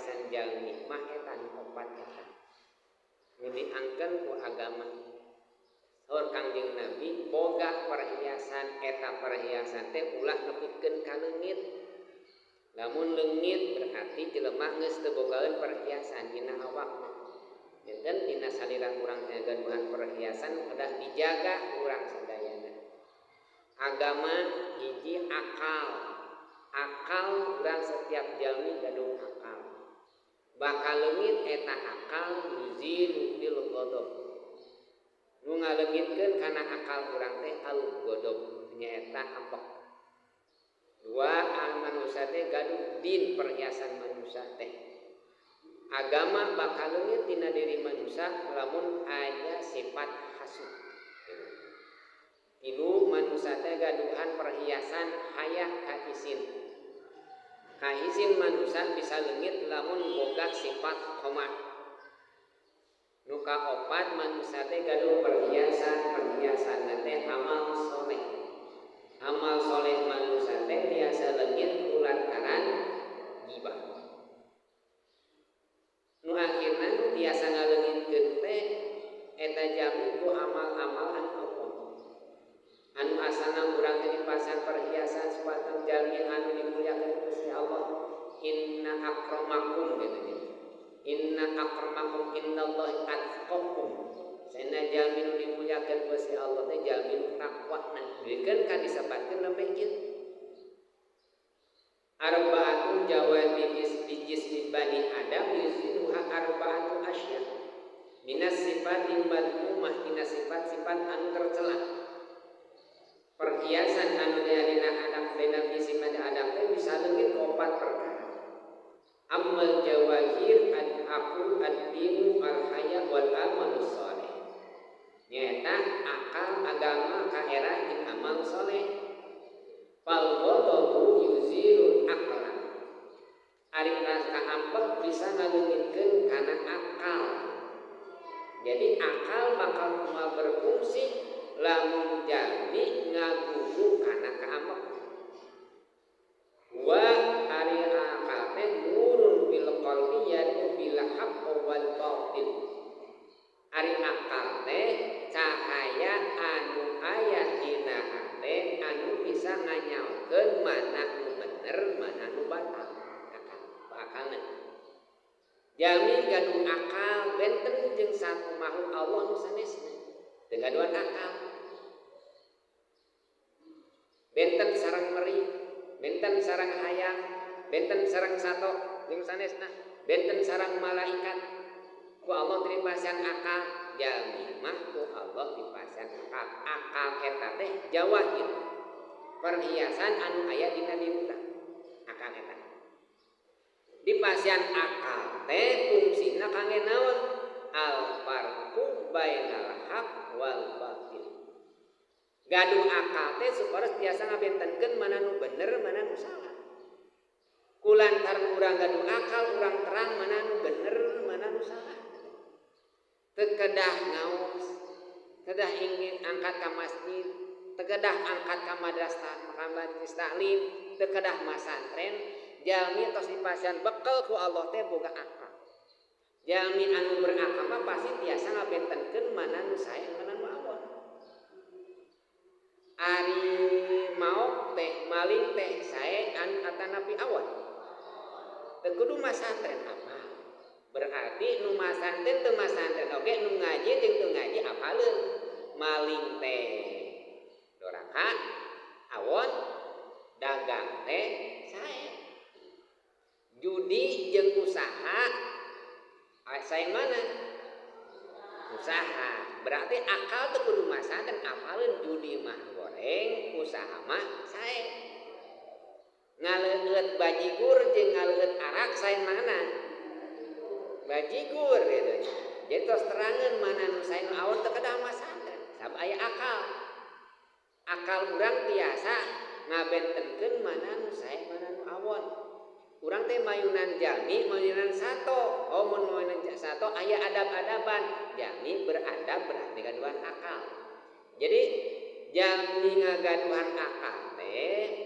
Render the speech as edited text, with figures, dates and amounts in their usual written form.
perhiasan jalmi mah eta opat eta nu diangkeun ku agama. Saur Kangjeng Nabi boga perhiasan eta perhiasan teh ulah nepikeun ka leungit. Lamun leungit berarti jelema geus teu bogaeun perhiasan dina awakna. Janten dina salira urang teh gaduhan perhiasan kedah dijaga urang sadayana. Agama hiji akal. Akal urang setiap jalmi gaduh akal. Bakal leungit eta akal yuzilu bil ghadab. Nu ngaleungitkeun kana akal urang teh al ghadab nyaeta ampek. Dua manusia teh gaduh din perhiasan manusia teh. Agama bakal leungit dina diri manusia lamun aya sifat hasud. Tilu manusia teh gaduhan perhiasan hayah ka isin. Ka isin manusia bisa leungit lamun boga sifat qoma. Nu kaopat manusia teh gaduh perhiasan teh amal soleh. Amal soleh manusia teh biasa leungit kulantaran ghibah. Nu akhirna nu biasa ngaleungitkeun teh eta jalmi ku amal-amal anu Allah. Anu asalna urang teh dipasang perhiasan supatos jalmi anu dimulyakeun Gusti Allah. Inna akramakum gitu. Inna akramakum indallahi atqakum. Saena jalmi nu dimulyakeun Gusti Allah teh jalmi nu takwana. Dikeun ka disebatkeun lembeh kieu. Arba'atun jawami bijis bani Adam yuzinuha arba'atu asya. Minas sifatil madmumah dina sifat-sifat anu tercela. Perhiasan anu dina Adam dina bisi bani Adam teh bisa leungit opat perkara. Ammal jawahir al-aqul ad-dinu al-haya wal amal saleh. Nyaeta akal, agama, kaerah jeung amal saleh. Fal ghadabu yuzirul aqla. Ari rasa ampek bisa ngaleungitkeun kana akal. Jadi akal bakal kumaha berfungsi lamun jalmi ngagugu kana kaampek. Wa ari akal teh nurun bil qalbi yaitu bil haqq wal batil. Ari akal teh cahaya anu aya dina hate anu bisa nganyaokeun mana nu bener mana nu batal. Akalna jalmi gaduh akal benten jeung satu makhluk Allah nu sanesna teu gaduhan akal. Benten sareng meri, benten sareng hayang, benten sareng sato jeung sanesna, benten sareng malaikat. Ku Allah dipasihan akal, jalmi mah ku Allah dipasihan akal. Akal eta teh jawahir. Perhiasan anu aya dina diri urang. Akal eta. Dipasihan akal teh fungsina kangge naon? Al farqu bainal haq wal batil. Gaduh akal teh supados biasa ngabentenkeun mana nu bener mana nu salah. Kulantaran urang gaduh akal urang terang mana nu bener mana nu salah. Teu kedah ngaos, kedah ingin angkat ka masjid, teu kedah angkat ka madrasah taklim, teu kedah masantren. Jalmi tos dipasihan bekel ku Allah teh boga akal. Jalmi anu berakal mah pasti biasa ngabentenkeun mana nu sae mana nu awon. Ari maok teh maling teh sae anu atanapi awon. Teu kudu masantren apa. Berarti nu masantren teu masantren oge nu ngaji jeung teu ngaji apaleun. Maling teh doraka awon, dagang teh sae. Judi jeung usaha sae mana? Usaha. Berarti akal teu kudu masantren apaleun judi mah goreng, usaha mah sae. Ngaleueut bajigur jeung ngaleueut arak sae mana? Bajigur gitu. Jadi tos terangeun mana nu sae nu awon teu kedah masantren. Sabab aya akal. Akal urang tiasa ngabentenkeun mana nu sae mana nu awon. Urang teh mayunan jalmi, mayunan sato. Oh mun mayunan sato aya adab-adaban. Jalmi beradab berarti gaduhan akal. Jadi jalmi ngagaduhan akal teh